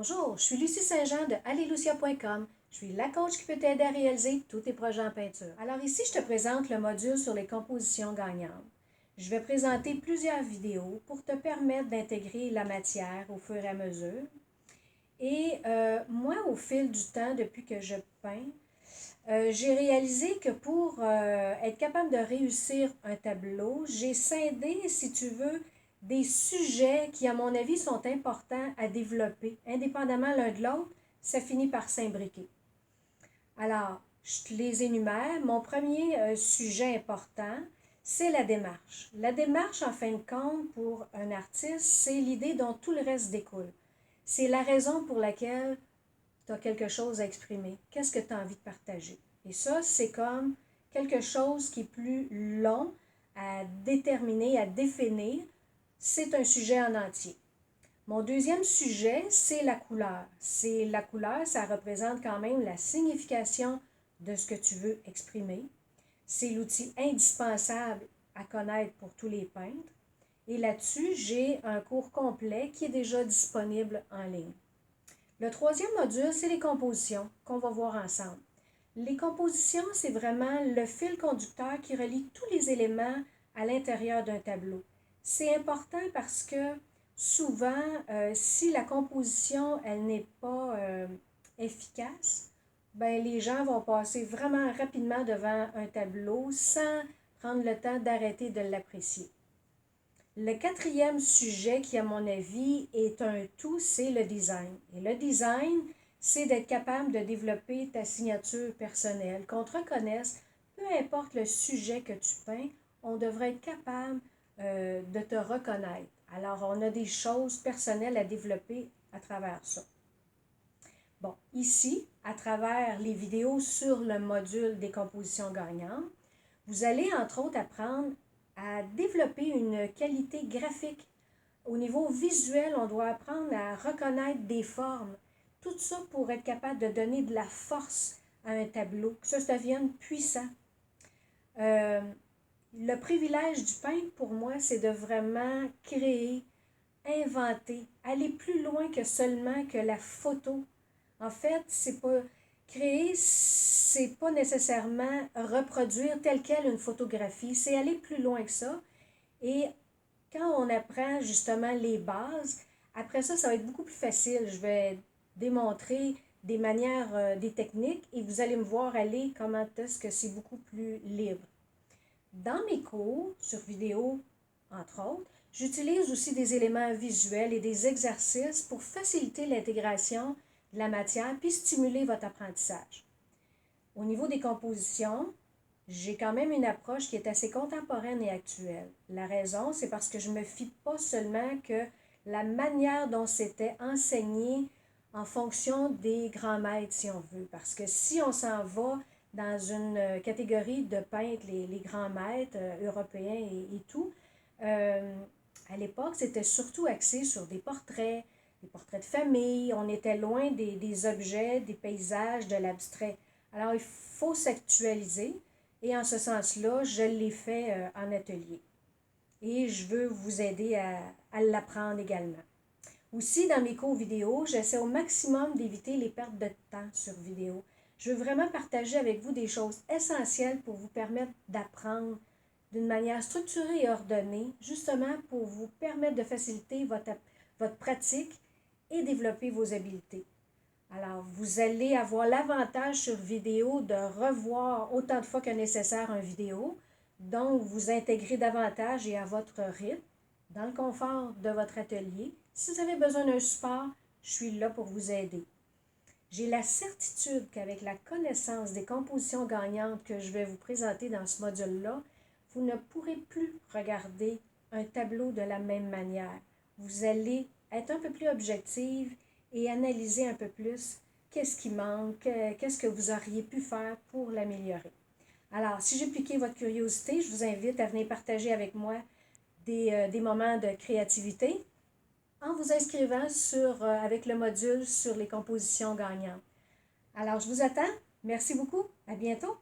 Bonjour, je suis Lucie Saint-Jean de Allélucia.com. Je suis la coach qui peut t'aider à réaliser tous tes projets en peinture. Alors ici, je te présente le module sur les compositions gagnantes. Je vais présenter plusieurs vidéos pour te permettre d'intégrer la matière au fur et à mesure. Et moi, au fil du temps, depuis que je peins, j'ai réalisé que pour être capable de réussir un tableau, j'ai scindé, si tu veux, des sujets qui, à mon avis, sont importants à développer. Indépendamment l'un de l'autre, ça finit par s'imbriquer. Alors, je te les énumère. Mon premier sujet important, c'est la démarche. La démarche, en fin de compte, pour un artiste, c'est l'idée dont tout le reste découle. C'est la raison pour laquelle tu as quelque chose à exprimer. Qu'est-ce que tu as envie de partager? Et ça, c'est comme quelque chose qui est plus long à déterminer, à définir. C'est un sujet en entier. Mon deuxième sujet, c'est la couleur. C'est la couleur, ça représente quand même la signification de ce que tu veux exprimer. C'est l'outil indispensable à connaître pour tous les peintres. Et là-dessus, j'ai un cours complet qui est déjà disponible en ligne. Le troisième module, c'est les compositions qu'on va voir ensemble. Les compositions, c'est vraiment le fil conducteur qui relie tous les éléments à l'intérieur d'un tableau. C'est important parce que souvent, si la composition, elle n'est pas efficace, ben, les gens vont passer vraiment rapidement devant un tableau sans prendre le temps d'arrêter de l'apprécier. Le quatrième sujet qui, à mon avis, est un tout, c'est le design. Et le design, c'est d'être capable de développer ta signature personnelle, qu'on te reconnaisse, peu importe le sujet que tu peins, on devrait être capable de te reconnaître. Alors, on a des choses personnelles à développer à travers ça. Bon, ici, à travers les vidéos sur le module des compositions gagnantes, vous allez entre autres apprendre à développer une qualité graphique. Au niveau visuel, on doit apprendre à reconnaître des formes. Tout ça pour être capable de donner de la force à un tableau, que ça devienne puissant. Le privilège du peintre, pour moi, c'est de vraiment créer, inventer, aller plus loin que seulement que la photo. En fait, c'est pas créer, c'est pas nécessairement reproduire telle quelle une photographie, c'est aller plus loin que ça. Et quand on apprend justement les bases, après ça, ça va être beaucoup plus facile. Je vais démontrer des manières, des techniques et vous allez me voir aller comment est-ce que c'est beaucoup plus libre. Dans mes cours sur vidéo, entre autres, j'utilise aussi des éléments visuels et des exercices pour faciliter l'intégration de la matière puis stimuler votre apprentissage. Au niveau des compositions, j'ai quand même une approche qui est assez contemporaine et actuelle. La raison, c'est parce que je ne me fie pas seulement que la manière dont c'était enseigné en fonction des grands maîtres, si on veut. Parce que si on s'en va dans une catégorie de peintres, les grands maîtres européens et tout, à l'époque, c'était surtout axé sur des portraits de famille. On était loin des objets, des paysages, de l'abstrait. Alors, il faut s'actualiser. Et en ce sens-là, je l'ai fait en atelier. Et je veux vous aider à l'apprendre également. Aussi, dans mes cours vidéo, j'essaie au maximum d'éviter les pertes de temps sur vidéo. Je veux vraiment partager avec vous des choses essentielles pour vous permettre d'apprendre d'une manière structurée et ordonnée, justement pour vous permettre de faciliter votre pratique et développer vos habiletés. Alors, vous allez avoir l'avantage sur vidéo de revoir autant de fois que nécessaire une vidéo, donc vous intégrez davantage et à votre rythme, dans le confort de votre atelier. Si vous avez besoin d'un support, je suis là pour vous aider. J'ai la certitude qu'avec la connaissance des compositions gagnantes que je vais vous présenter dans ce module-là, vous ne pourrez plus regarder un tableau de la même manière. Vous allez être un peu plus objective et analyser un peu plus qu'est-ce qui manque, qu'est-ce que vous auriez pu faire pour l'améliorer. Alors, si j'ai piqué votre curiosité, je vous invite à venir partager avec moi des moments de créativité en vous inscrivant avec le module sur les compositions gagnantes. Alors, je vous attends. Merci beaucoup. À bientôt.